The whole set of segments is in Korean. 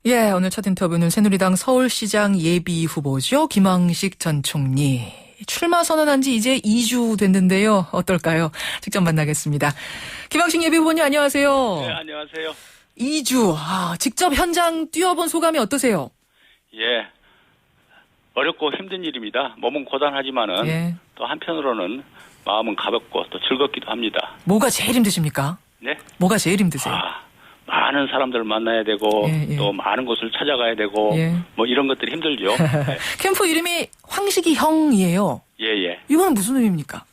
예, 오늘 첫 인터뷰는 새누리당 서울시장 예비 후보죠. 김황식 전 총리. 출마 선언한 지 이제 2주 됐는데요. 어떨까요? 직접 만나겠습니다. 김황식 예비 후보님 안녕하세요. 네, 안녕하세요. 2주. 직접 현장 뛰어본 소감이 어떠세요? 예. 어렵고 힘든 일입니다. 몸은 고단하지만은 예. 또 한편으로는 마음은 가볍고 또 즐겁기도 합니다. 뭐가 제일 힘드십니까? 네. 뭐가 제일 힘드세요? 많은 사람들 만나야 되고 예. 또 많은 곳을 찾아가야 되고 예. 뭐 이런 것들이 힘들죠. 네. 캠프 이름이 황식이 형이에요. 예. 이거는 무슨 의미입니까?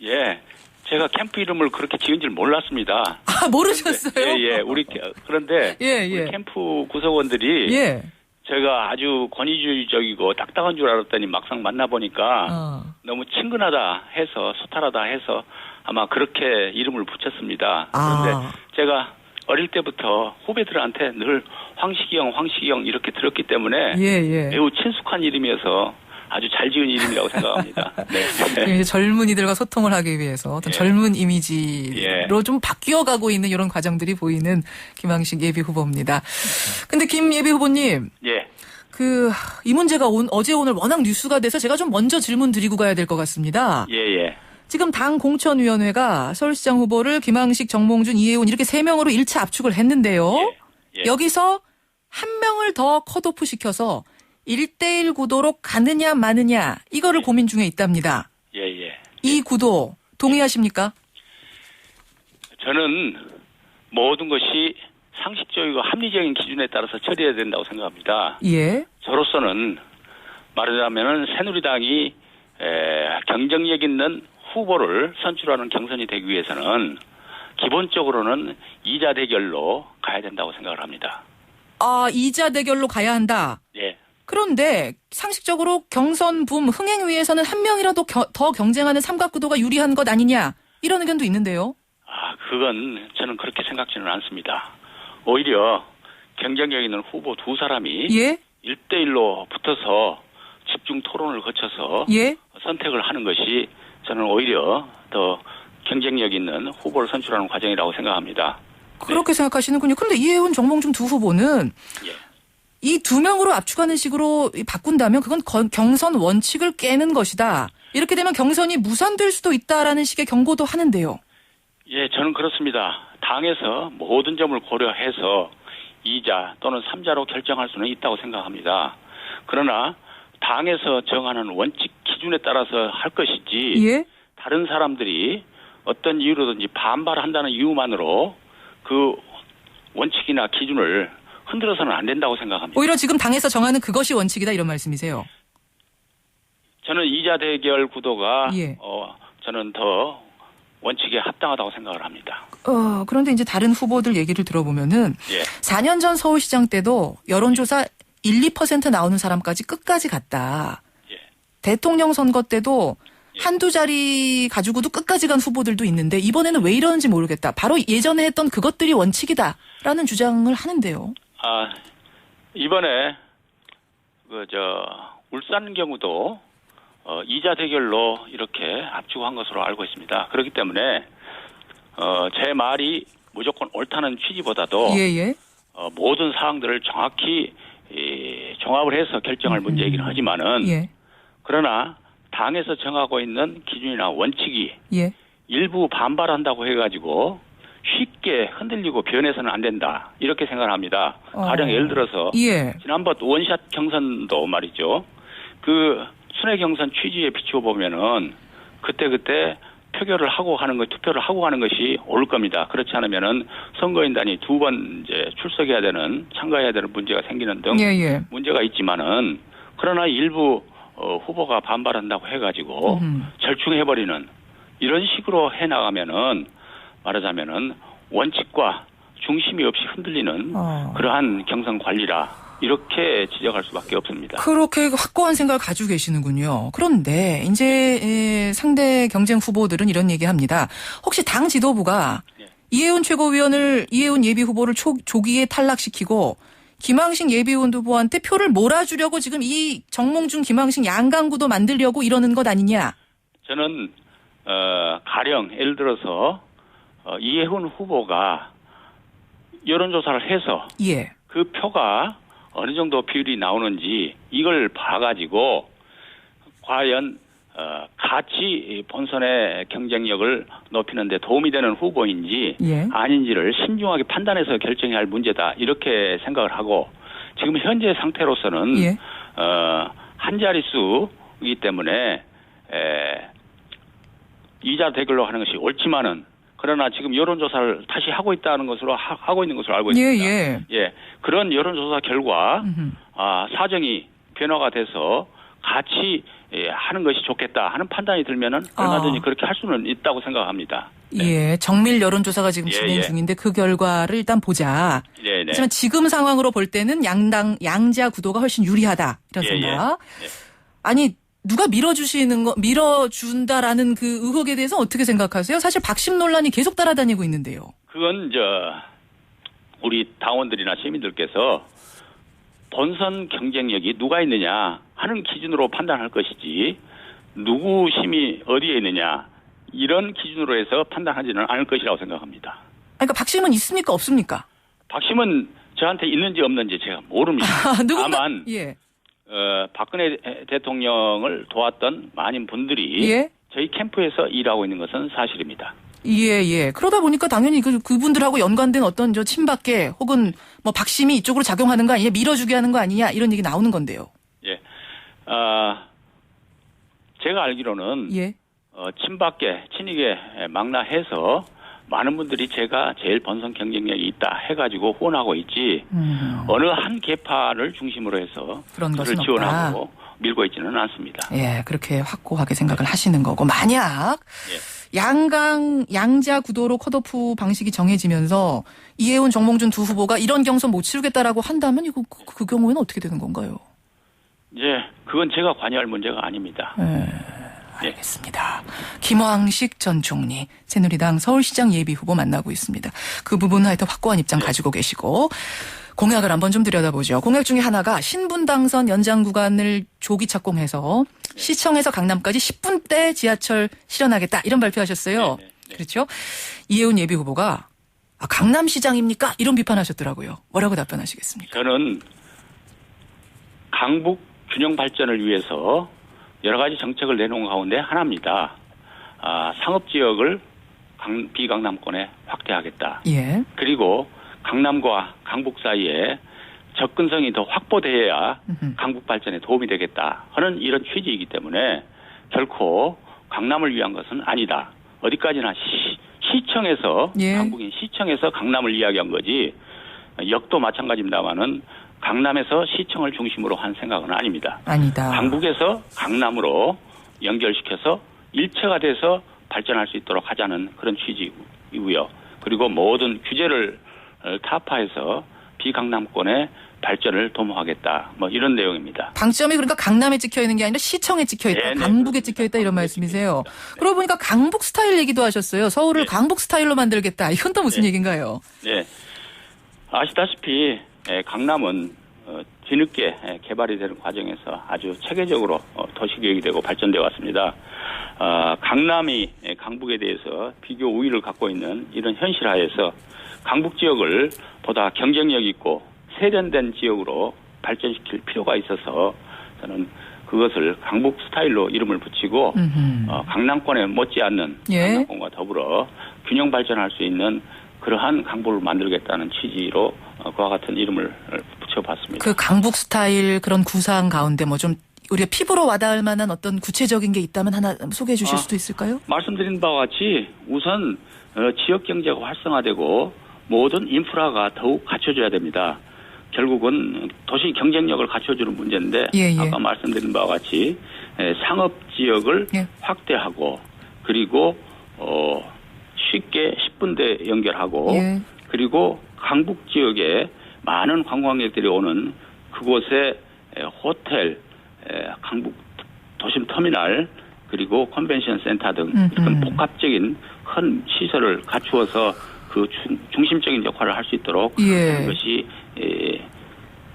예. 제가 캠프 이름을 그렇게 지은 줄 몰랐습니다. 모르셨어요? 예. 그런데 예. 우리 캠프 구성원들이 예. 제가 아주 권위주의적이고 딱딱한 줄 알았더니 막상 만나보니까 너무 친근하다 해서 소탈하다 해서 아마 그렇게 이름을 붙였습니다. 그런데 제가 어릴 때부터 후배들한테 늘 황식이 형 이렇게 들었기 때문에 매우 친숙한 이름이어서 아주 잘 지은 이름이라고 생각합니다. 네. 이제 젊은이들과 소통을 하기 위해서 어떤 젊은 이미지로 좀 바뀌어가고 있는 이런 과정들이 보이는 김황식 예비 후보입니다. 근데 김 예비 후보님. 예. 이 문제가 어제 오늘 워낙 뉴스가 돼서 제가 좀 먼저 질문 드리고 가야 될 것 같습니다. 예. 지금 당 공천위원회가 서울시장 후보를 김황식, 정몽준, 이해운 이렇게 3명으로 1차 압축을 했는데요. 예. 여기서 한 명을 더 컷오프 시켜서 1대1 구도로 가느냐 마느냐 이거를 고민 중에 있답니다. 예. 이 구도 동의하십니까? 저는 모든 것이 상식적이고 합리적인 기준에 따라서 처리해야 된다고 생각합니다. 예. 저로서는 말하자면 새누리당이 경쟁력 있는 후보를 선출하는 경선이 되기 위해서는 기본적으로는 2자 대결로 가야 된다고 생각을 합니다. 2자 대결로 가야 한다. 예. 그런데 상식적으로 경선 붐 흥행 위해서는 한 명이라도 더 경쟁하는 삼각구도가 유리한 것 아니냐 이런 의견도 있는데요. 그건 저는 그렇게 생각지는 않습니다. 오히려 경쟁력 있는 후보 두 사람이 1대1로 붙어서 집중 토론을 거쳐서 선택을 하는 것이 저는 오히려 더 경쟁력 있는 후보를 선출하는 과정이라고 생각합니다. 그렇게 생각하시는군요. 그런데 이해운, 정몽준 두 후보는 이 두 명으로 압축하는 식으로 바꾼다면 그건 경선 원칙을 깨는 것이다. 이렇게 되면 경선이 무산될 수도 있다라는 식의 경고도 하는데요. 예, 저는 그렇습니다. 당에서 모든 점을 고려해서 2자 또는 3자로 결정할 수는 있다고 생각합니다. 그러나 당에서 정하는 원칙 기준에 따라서 할 것이지 다른 사람들이 어떤 이유로든지 반발한다는 이유만으로 그 원칙이나 기준을 흔들어서는 안 된다고 생각합니다. 오히려 지금 당에서 정하는 그것이 원칙이다 이런 말씀이세요? 저는 2자 대결 구도가 저는 더 원칙에 합당하다고 생각을 합니다. 그런데 이제 다른 후보들 얘기를 들어보면은 4년 전 서울시장 때도 여론조사 1~2% 나오는 사람까지 끝까지 갔다. 대통령 선거 때도 한두 자리 가지고도 끝까지 간 후보들도 있는데 이번에는 왜 이러는지 모르겠다. 바로 예전에 했던 그것들이 원칙이다라는 주장을 하는데요. 이번에 울산 경우도 2자 대결로 이렇게 압축한 것으로 알고 있습니다. 그렇기 때문에 제 말이 무조건 옳다는 취지보다도 모든 사항들을 정확히 종합을 해서 결정할 문제이긴 하지만은 그러나 당에서 정하고 있는 기준이나 원칙이 일부 반발한다고 해가지고 쉽게 흔들리고 변해서는 안 된다. 이렇게 생각을 합니다. 가령 예를 들어서 지난번 원샷 경선도 말이죠. 그 순회 경선 취지에 비추어 보면은 그때 투표를 하고 하는 것이 옳을 겁니다. 그렇지 않으면은 선거인단이 2번 이제 출석해야 되는 참가해야 되는 문제가 생기는 등 문제가 있지만은 그러나 일부 후보가 반발한다고 해가지고 절충해버리는 이런 식으로 해나가면은 말하자면은 원칙과 중심이 없이 흔들리는 그러한 경선 관리라 이렇게 지적할 수밖에 없습니다. 그렇게 확고한 생각을 가지고 계시는군요. 그런데 이제 상대 경쟁 후보들은 이런 얘기합니다. 혹시 당 지도부가 이해운 최고위원을 이해운 예비 후보를 조기에 탈락시키고 김황식 예비 후보한테 표를 몰아주려고 지금 이 정몽준, 김황식 양강구도 만들려고 이러는 것 아니냐? 저는 가령 예를 들어서 이해훈 후보가 여론조사를 해서 그 표가 어느 정도 비율이 나오는지 이걸 봐가지고 과연 같이 본선의 경쟁력을 높이는 데 도움이 되는 후보인지 예. 아닌지를 신중하게 판단해서 결정해야 할 문제다. 이렇게 생각을 하고 지금 현재 상태로서는 예. 한 자릿수이기 때문에 2자 대결로 하는 것이 옳지만은 그러나 지금 여론조사를 다시 하고 있다는 것으로 하고 있는 것으로 알고 있습니다. 예. 그런 여론조사 결과 사정이 변화가 돼서 같이 하는 것이 좋겠다 하는 판단이 들면은 얼마든지 그렇게 할 수는 있다고 생각합니다. 네. 예, 정밀 여론조사가 지금 진행 중인데 그 결과를 일단 보자. 하지만 지금 상황으로 볼 때는 양자 구도가 훨씬 유리하다 이런 생각. 아니 누가 밀어준다라는 그 의혹에 대해서 어떻게 생각하세요? 사실 박심 논란이 계속 따라다니고 있는데요. 그건 우리 당원들이나 시민들께서 본선 경쟁력이 누가 있느냐 하는 기준으로 판단할 것이지 누구 힘이 어디에 있느냐 이런 기준으로 해서 판단하지는 않을 것이라고 생각합니다. 그러니까 박심은 있습니까 없습니까? 박심은 저한테 있는지 없는지 제가 모릅니다. 다만 박근혜 대통령을 도왔던 많은 분들이 저희 캠프에서 일하고 있는 것은 사실입니다. 예. 그러다 보니까 당연히 그분들하고 연관된 어떤 친박계 혹은 뭐 박심이 이쪽으로 작용하는 거 아니냐, 밀어주게 하는 거 아니냐 이런 얘기 나오는 건데요. 예. 제가 알기로는 친박계, 친이계 망라해서 많은 분들이 제가 제일 본선 경쟁력이 있다 해가지고 후원하고 있지 어느 한 계파를 중심으로 해서 그런 것을 지원하고 밀고 있지는 않습니다. 예, 그렇게 확고하게 생각을 하시는 거고 만약 양자 구도로 컷오프 방식이 정해지면서 이해훈, 정몽준 두 후보가 이런 경선 못 치르겠다라고 한다면 이거 그 경우에는 어떻게 되는 건가요? 그건 제가 관여할 문제가 아닙니다. 알겠습니다. 김황식 전 총리, 새누리당 서울시장 예비후보 만나고 있습니다. 그 부분은 하여튼 확고한 입장 가지고 계시고 공약을 한번 좀 들여다보죠. 공약 중에 하나가 신분 당선 연장 구간을 조기 착공해서 시청에서 강남까지 10분대 지하철 실현하겠다 이런 발표하셨어요. 그렇죠? 이해훈 예비후보가 강남시장입니까? 이런 비판하셨더라고요. 뭐라고 답변하시겠습니까? 저는 강북 균형 발전을 위해서 여러 가지 정책을 내놓은 가운데 하나입니다. 상업지역을 비강남권에 확대하겠다. 그리고 강남과 강북 사이에 접근성이 더 확보돼야 강북 발전에 도움이 되겠다 하는 이런 취지이기 때문에 결코 강남을 위한 것은 아니다. 어디까지나 시청에서 강북인 시청에서 강남을 이야기한 거지 역도 마찬가지입니다만은 강남에서 시청을 중심으로 한 생각은 아닙니다. 강북에서 강남으로 연결시켜서 일체가 돼서 발전할 수 있도록 하자는 그런 취지이고요. 그리고 모든 규제를 타파해서 비강남권의 발전을 도모하겠다. 뭐 이런 내용입니다. 방점이 그러니까 강남에 찍혀 있는 게 아니라 시청에 찍혀 있다. 강북에 찍혀 있다 이런 말씀이세요. 그러고 보니까 강북 스타일 얘기도 하셨어요. 서울을 강북 스타일로 만들겠다. 이건 또 무슨 얘기인가요? 아시다시피 강남은 뒤늦게 개발이 되는 과정에서 아주 체계적으로 도시계획이 되고 발전되어 왔습니다. 강남이 강북에 대해서 비교 우위를 갖고 있는 이런 현실하에서 강북 지역을 보다 경쟁력 있고 세련된 지역으로 발전시킬 필요가 있어서 저는 그것을 강북 스타일로 이름을 붙이고 강남권에 못지않는 강남권과 더불어 균형 발전할 수 있는 그러한 강북을 만들겠다는 취지로 그와 같은 이름을 붙여봤습니다. 그 강북 스타일 그런 구상 가운데 뭐 좀 우리가 피부로 와닿을 만한 어떤 구체적인 게 있다면 하나 소개해 주실 수도 있을까요? 말씀드린 바와 같이 우선 지역 경제가 활성화되고 모든 인프라가 더욱 갖춰져야 됩니다. 결국은 도시 경쟁력을 갖춰주는 문제인데 아까 말씀드린 바와 같이 상업 지역을 확대하고 그리고 쉽게 10분대 연결하고 그리고 강북 지역에 많은 관광객들이 오는 그곳에 호텔, 강북 도심 터미널 그리고 컨벤션 센터 등 이런 복합적인 큰 시설을 갖추어서 그 중심적인 역할을 할 수 있도록 하는 것이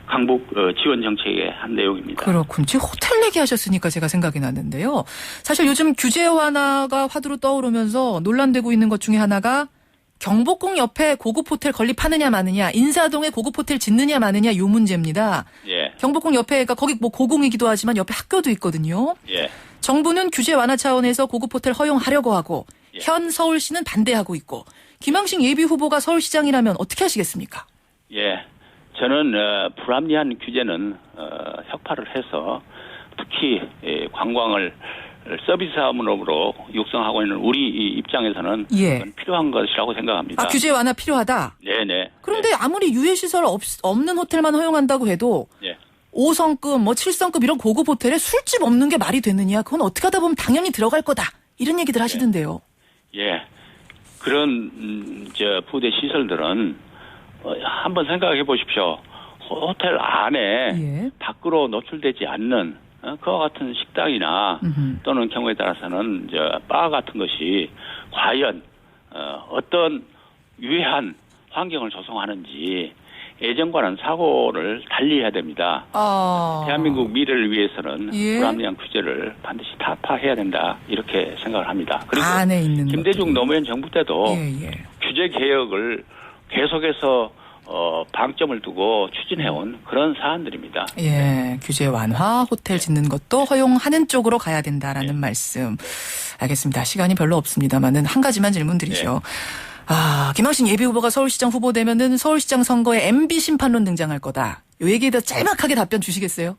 강북 지원 정책의 한 내용입니다. 그렇군요. 지금 호텔 얘기하셨으니까 제가 생각이 났는데요. 사실 요즘 규제 완화가 화두로 떠오르면서 논란되고 있는 것 중에 하나가 경복궁 옆에 고급 호텔 건립하느냐 마느냐, 인사동에 고급 호텔 짓느냐 마느냐 요 문제입니다. 예. 경복궁 옆에가 거기 뭐 고궁이기도 하지만 옆에 학교도 있거든요. 예. 정부는 규제 완화 차원에서 고급 호텔 허용하려고 하고 예. 현 서울시는 반대하고 있고 김항식 예비 후보가 서울시장이라면 어떻게 하시겠습니까? 예. 저는 불합리한 규제는 혁파를 해서 특히 관광을 서비스 사업으로 육성하고 있는 우리 입장에서는 예. 필요한 것이라고 생각합니다. 아, 규제 완화 필요하다? 네네. 그런데 아무리 유해시설 없는 호텔만 허용한다고 해도 예. 5성급, 뭐 7성급 이런 고급 호텔에 술집 없는 게 말이 되느냐. 그건 어떻게 하다 보면 당연히 들어갈 거다. 이런 얘기들 하시던데요. 예. 그런 부대 시설들은 한번 생각해 보십시오. 호텔 안에 예. 밖으로 노출되지 않는 그와 같은 식당이나 또는 경우에 따라서는 바 같은 것이 과연 어떤 유해한 환경을 조성하는지 예전과는 사고를 달리해야 됩니다. 대한민국 미래를 위해서는 예. 불합리한 규제를 반드시 타파해야 된다 이렇게 생각을 합니다. 그리고 안에 있는 김대중 노무현 정부 때도 예. 규제 개혁을 계속해서 방점을 두고 추진해온 그런 사안들입니다. 예, 규제 완화, 호텔 짓는 것도 허용하는 쪽으로 가야 된다라는 말씀. 알겠습니다. 시간이 별로 없습니다만은 한 가지만 질문드리죠. 김항식 예비 후보가 서울시장 후보 되면은 서울시장 선거에 MB 심판론 등장할 거다. 이 얘기에 대해서 짤막하게 답변 주시겠어요?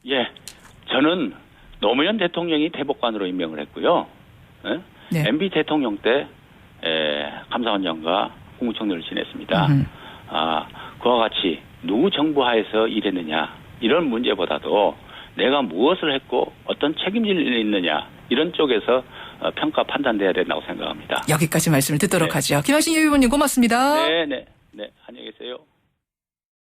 예, 저는 노무현 대통령이 대법관으로 임명을 했고요. 예? 네. MB 대통령 때 감사원장과 국무총리를 지냈습니다. 그와 같이 누구 정부 하에서 일했느냐 이런 문제보다도 내가 무엇을 했고 어떤 책임질이 있느냐 이런 쪽에서 평가 판단돼야 된다고 생각합니다. 여기까지 말씀을 듣도록 하죠. 김항식 예비 후보님 고맙습니다. 네, 안녕히 계세요.